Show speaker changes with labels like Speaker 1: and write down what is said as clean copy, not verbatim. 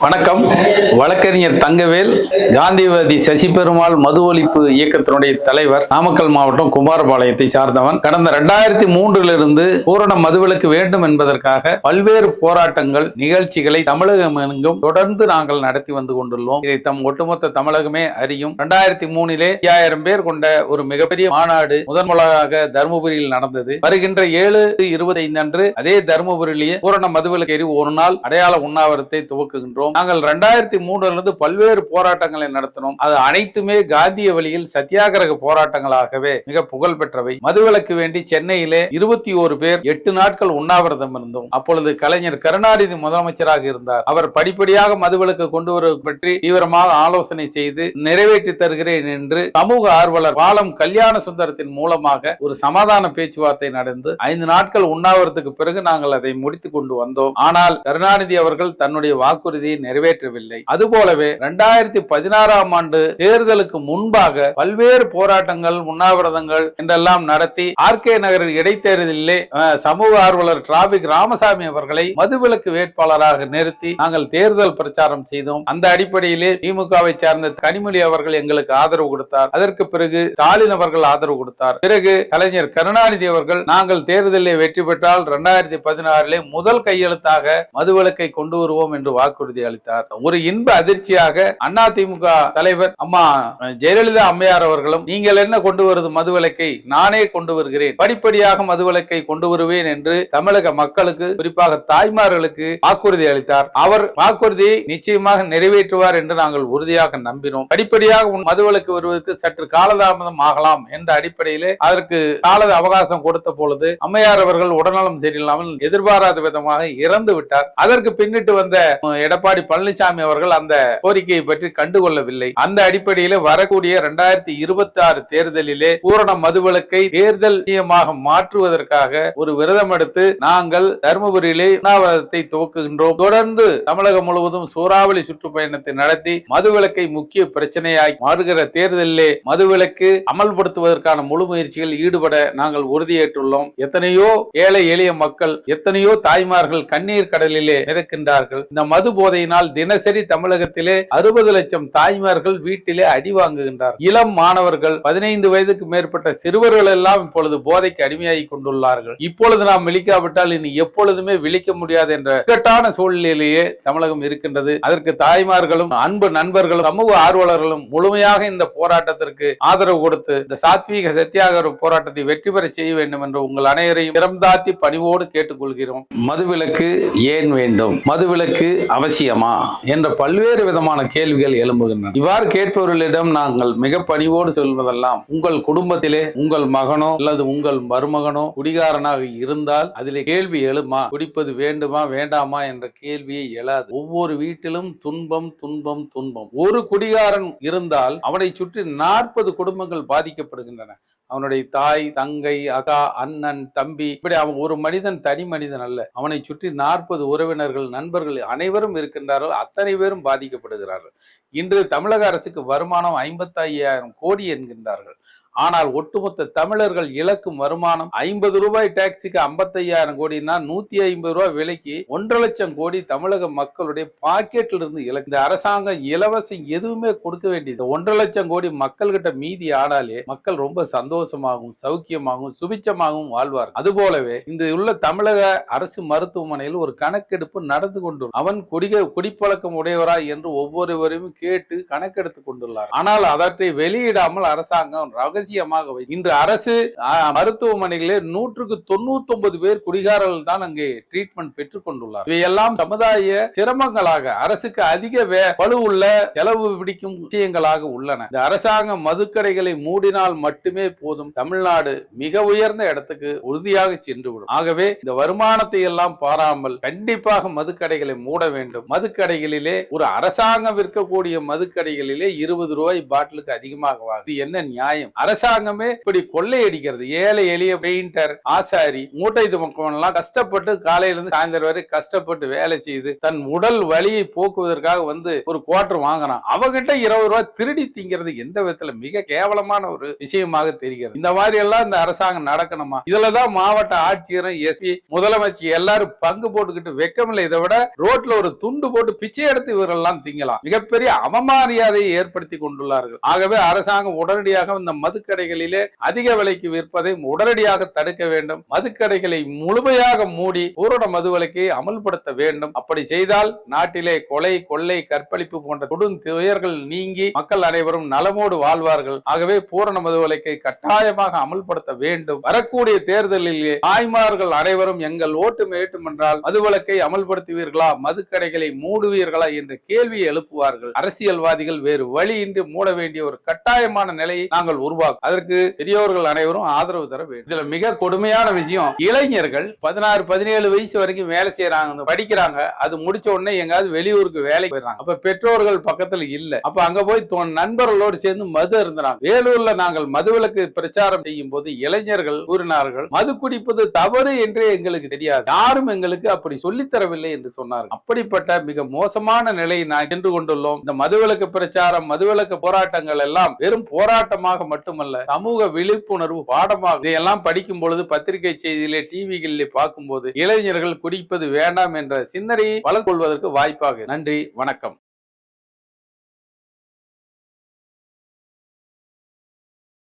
Speaker 1: வணக்கம். வழக்கறிஞர் தங்கவேல், காந்திவாதி சசி பெருமாள் மது ஒழிப்பு இயக்கத்தினுடைய தலைவர், நாமக்கல் மாவட்டம் குமாரபாளையத்தை சார்ந்தவன். கடந்த 2003 பூரண மதுவிலக்கு வேண்டும் என்பதற்காக பல்வேறு போராட்டங்கள், நிகழ்ச்சிகளை தமிழகம் எங்கும் தொடர்ந்து நாங்கள் நடத்தி வந்து கொண்டுள்ளோம். இதை ஒட்டுமொத்த தமிழகமே அறியும். 2003 5000 பேர் கொண்ட ஒரு மிகப்பெரிய மாநாடு முதன்முறையாக தருமபுரியில் நடந்தது. வருகின்ற 7/25 அன்று அதே தருமபுரியிலேயே பூரண மதுவிலக்கு ஏறி ஒரு நாள் அடையாள உண்ணாவிரத்தை துவக்குகின்றோம். நாங்கள் 2003 பல்வேறு போராட்டங்களை நடத்தினோம். அது அனைத்துமே காந்திய வழியில் சத்தியாகிரக போராட்டங்களாகவே மிக புகழ் பெற்றவை. மதுவிலக்கு வேண்டி சென்னையிலே 21 பேர் 8 நாட்கள் உண்ணாவிரதம் இருந்தோம். அப்பொழுது கலைஞர் கருணாநிதி முதலமைச்சராக இருந்தார். அவர் படிப்படியாக மதுவிலக்கு கொண்டு வருவது பற்றி தீவிரமாக ஆலோசனை செய்து நிறைவேற்றி தருகிறேன் என்று சமூக ஆர்வலர் பாலம் கல்யாண சுந்தரத்தின் மூலமாக ஒரு சமாதான பேச்சுவார்த்தை நடந்து 5 நாட்கள் உண்ணாவிரத்துக்கு பிறகு நாங்கள் அதை முடித்துக் கொண்டு வந்தோம். ஆனால் கருணாநிதி அவர்கள் தன்னுடைய வாக்குறுதியை நிறைவேற்றவில்லை. அதுபோலவே 2016 ஆண்டு தேர்தலுக்கு முன்பாக பல்வேறு போராட்டங்கள், உண்ணாவிரதங்கள் என்றெல்லாம் நடத்தி ஆர்கே நகரில் இடைத்தேர்தலிலே சமூக ஆர்வலர் டிராபிக் ராமசாமி அவர்களை மதுவிலக்கு வேட்பாளராக நிறுத்தி நாங்கள் தேர்தல் பிரச்சாரம் செய்தோம். அந்த அடிப்படையிலே திமுகவை சார்ந்த கனிமொழி அவர்கள் எங்களுக்கு ஆதரவு கொடுத்தார். அதற்கு பிறகு ஸ்டாலின் அவர்கள் ஆதரவு கொடுத்தார். பிறகு கலைஞர் கருணாநிதி அவர்கள் நாங்கள் தேர்தலில் வெற்றி பெற்றால் 2016 முதல் கையெழுத்தாக மதுவிலக்கை கொண்டு வருவோம் என்று வாக்குறுதி அளித்தார். ஒரு இன்ப அதிர்ச்சியாக அதிமுக தலைவர் அம்மா ஜெயலலிதா அம்மையார் அவர்களும் நீங்கள் என்ன கொண்டு வருது மதுவிலக்கை, நானே கொண்டு வருகிறேன், படிப்படியாக மதுவிலக்கை கொண்டு வருவேன் என்று தமிழக மக்களுக்கு, குறிப்பாக தாய்மார்களுக்கு வாக்குறுதி அளித்தார். அவர் வாக்குறுதியை நிச்சயமாக நிறைவேற்றுவார் என்று நாங்கள் உறுதியாக நம்பினோம். படிப்படியாக மதுவிலக்கு வருவதற்கு சற்று காலதாமதம் ஆகலாம் என்ற அடிப்படையிலே அதற்கு கால அவகாசம் கொடுத்த பொழுது அம்மையார் அவர்கள் உடல்நலம் சரியில்லாமல் எதிர்பாராத விதமாக இறந்து விட்டார். அதற்கு பின்னிட்டு வந்த எடப்பாடி பழனிசாமி அவர்கள் அந்த கோரிக்கையை பற்றி கண்டுகொள்ளவில்லை. அந்த அடிப்படையில் வரக்கூடிய 2026 தேர்தலிலே பூரண மதுவிலக்கை தேர்தல் நியமாக மாற்றுவதற்காக ஒரு விரதம் எடுத்து நாங்கள் தருமபுரியிலே உண்ணாவிரதத்தை துவக்குகின்றோம். தொடர்ந்து தமிழகம் முழுவதும் சூறாவளி சுற்றுப்பயணத்தை நடத்தி மதுவிலக்கை முக்கிய பிரச்சனையாய் மாறுகிற தேர்தலிலே மதுவிலக்கு அமல்படுத்துவதற்கான முழு முயற்சிகள் ஈடுபட நாங்கள் உறுதியேற்றுள்ளோம். எத்தனையோ ஏழை எளிய மக்கள், எத்தனையோ தாய்மார்கள் கண்ணீர் கடலிலே மிதக்கின்றார்கள். இந்த மது போதையினால் தினசரி தமிழகத்திலே 60 லட்சம் தாய்மார்கள் வீட்டிலே அடி வாங்குகின்றார். இளம் மாணவர்கள், 15 வயதுக்கு மேற்பட்ட சிறுவர்கள் எல்லாம் இப்பொழுது போதைக்கு அடிமையாகி கொண்டுள்ளார்கள். இப்பொழுது நாம் விழிக்காவிட்டால் இனி எப்பொழுதுமே விழிக்க முடியாது என்ற இக்கட்டான சூழ்நிலையிலேயே தமிழகம் இருக்கின்றது. அதற்கு தாய்மார்களும் அன்பு நண்பர்களும் சமூக ஆர்வலர்களும் முழுமையாக இந்த போராட்டத்திற்கு ஆதரவு கொடுத்து இந்த சாத்வீக சத்தியாகிரக போராட்டத்தை வெற்றி பெற செய்ய வேண்டும் என்று உங்கள் அனைவரையும் திறம்தாத்தி பணிவோடு கேட்டுக்கொள்கிறோம். மதுவிலக்கு ஏன் வேண்டும், மதுவிலக்கு அவசியமா என்ற பல்வேறு விதமான கேள்விகள் எழும்புகின்றன. இவ்வாறு கேட்பவர்களிடம் நாங்கள் மிக பணிவோடு சொல்வதெல்லாம், உங்கள் குடும்பத்திலே உங்கள் மகனோ அல்லது உங்கள் மருமகனோ குடிகாரனாக இருந்தால் அதிலே கேள்வி எழுமா, குடிப்பது வேண்டுமா வேண்டாமா என்ற கேள்வியை எழாது. ஒவ்வொரு வீட்டிலும் துன்பம் துன்பம் துன்பம். ஒரு குடிகாரன் இருந்தால் அவனை சுற்றி 40 குடும்பங்கள் பாதிக்கப்படுகின்றன. அவனுடைய தாய், தங்கை, அக்கா, அண்ணன், தம்பி, இப்படி அவன் ஒரு மனிதன் தனி மனிதன் அல்ல. அவனை சுற்றி 40 உறவினர்கள், நண்பர்கள் அனைவரும் இருக்கின்றார்கள். அத்தனை பேரும் பாதிக்கப்படுகிறார்கள். இன்று தமிழக அரசுக்கு வருமானம் 55,000 கோடி என்கின்றார்கள். ஆனால் ஒட்டுமொத்த தமிழர்கள் இலக்கும் வருமானம் 50 ரூபாய் டாக்ஸிக்கு 55,000 கோடினா 150 ரூபாய் விலைக்கு 1,50,000 லட்சம் கோடி தமிழக மக்களுடைய பாக்கெட்ல இருந்து இந்த அரசாங்கம் இலவசம் எதுவுமே கொடுக்க வேண்டியது. 1,50,000 லட்சம் கோடி மக்கள் கிட்ட மீதி ஆனாலே மக்கள் ரொம்ப சந்தோஷமாகவும் சௌக்கியமாகவும் சுபிச்சமாகவும் வாழ்வார். அதுபோலவே இந்த உள்ள தமிழக அரசு மருத்துவமனையில் ஒரு கணக்கெடுப்பு நடந்து கொண்டு அவன் குடிப்பழக்கம் உடையவரா என்று ஒவ்வொருவரையும் கேட்டு கணக்கெடுத்துக் கொண்டுள்ளார். ஆனால் அவற்றை வெளியிடாமல் அரசாங்கம் இன்று அரசு மருத்துவமனைகளில் 199 பேர் குடிகாரர்கள் தான் அங்கே ட்ரீட்மெண்ட் பெற்றுக் கொண்டுள்ளார். இவையெல்லாம் சமுதாய சிரமங்களாக, அரசுக்கு அதிக பளுவுள்ள செலவு பிடிக்கும் விஷயங்களாக உள்ளன. இந்த அரசாங்கம் மதுக்கடைகளை மூடினால் மட்டுமே போதும், தமிழ்நாடு மிக உயர்ந்த இடத்துக்கு உறுதியாக சென்றுவிடும். ஆகவே இந்த வருமானத்தை எல்லாம் பாராமல் கண்டிப்பாக மதுக்கடைகளை மூட வேண்டும். மதுக்கடைகளிலே ஒரு அரசாங்கம் விற்கக்கூடிய மதுக்கடைகளிலே 20 ரூபாய் பாட்டிலுக்கு அதிகமாக வாங்குது. என்ன நியாயம்? அரசாங்கமே இப்படி கொள்ளையடிக்கிறது. ஏழை எளிய பெயிண்டர், ஆசாரி, மூட்டை துமக்கவன் எல்லாம் கஷ்டப்பட்டு காலையில இருந்து சாயந்தரம் வரை கஷ்டப்பட்டு வேலை செய்து தன் உடல் வலியை போக்குவதற்காக வந்து ஒரு குவார்டர் வாங்குறான். அவங்கிட்ட 20 ரூபாய் திருடி திங்கிறது எந்த விதத்துல மிக கேவலமான ஒரு விஷயமாக தெரிகிறது. இந்த மாதிரி எல்லாம் இந்த அரசாங்கம் நடக்கணுமா? இதுலதான் மாவட்ட ஆட்சியரும், எஸ்பி, முதலமைச்சர் எல்லாரும் பங்கு போட்டுக்கிட்டு வெக்கமில்லை. இதை விட ரோட்ல ஒரு துண்டு போட்டு பிச்சை எடுத்து இவரெல்லாம் திங்கலாம். மிகப்பெரிய அவமரியாதையை ஏற்படுத்தி கொண்டுள்ளார்கள். ஆகவே அரசாங்கம் உடனடியாக இந்த மதுக்கடைகளிலே அதிக விலைக்கு விற்பதை உடனடியாக தடுக்க வேண்டும். மதுக்கடைகளை முழுமையாக மூடி பூரண மதுவிலக்கை அமல்படுத்த வேண்டும். அப்படி செய்தால் நாட்டிலே கொலை, கொள்ளை, கற்பழிப்பு போன்ற கொடும் துயர்கள் நீங்கி மக்கள் அனைவரும் நலமோடு வாழ்வார்கள். ஆகவே பூரண மதுவிலக்கை கட்டாயமாக அமல்படுத்த வேண்டும். வரக்கூடிய தேர்தலிலே தாய்மார்கள் அனைவரும் எங்கள் ஓட்டு மேட்டும் என்றால் மதுவிலக்கை அமல்படுத்துவீர்களா, மதுக்கடைகளை மூடுவீர்களா என்ற கேள்வியை எழுப்புவார்கள். அரசியல்வாதிகள் வேறு வழியின்றி மூட வேண்டிய ஒரு கட்டாயமான நிலையை நாங்கள் உருவாக்கும். அதற்கு பெரியவர்கள் அனைவரும் ஆதரவு தர வேண்டும். இதுல மிக கொடுமையான விஷயம், இளைஞர்கள் 16, 17 வயசு வரைக்கும் வேலை செய்யறாங்க, படிக்கிறாங்க. அது முடிச்ச உடனே எங்காவது வெளியூருக்கு வேலைக்கு போயிடறாங்க. அப்ப பெற்றோர்கள் பக்கத்துல இல்ல. அப்ப அங்க போய் நண்பர்களோடு சேர்ந்து மது இருந்தாங்க. வேலூர்ல நாங்கள் மதுவிலக்கு பிரச்சாரம் செய்யும் போது இளைஞர்கள் கூறினார்கள், மது குடிப்பது தவறு என்று எங்களுக்கு தெரியாது, யாரும் எங்களுக்கு அப்படி சொல்லித்தரவில்லை என்று சொன்னார்கள். அப்படிப்பட்ட மிக மோசமான நிலையை நான் சென்று கொண்டுள்ளோம். இந்த மதுவிலக்கு பிரச்சாரம், மதுவிலக்கு போராட்டங்கள் எல்லாம் வெறும் போராட்டமாக மட்டுமல்ல, சமூக விழிப்புணர்வு பாடமாக. இதையெல்லாம் படிக்கும் பொழுது பத்திரிகை செய்தியிலே, டிவிகளிலே பார்க்கும் போது இளைஞர்கள் குடிப்பது வேண்டாம் என்ற சிந்தனையை வளர்த்து கொள்வதற்கு வாய்ப்பாக. நன்றி, வணக்கம்.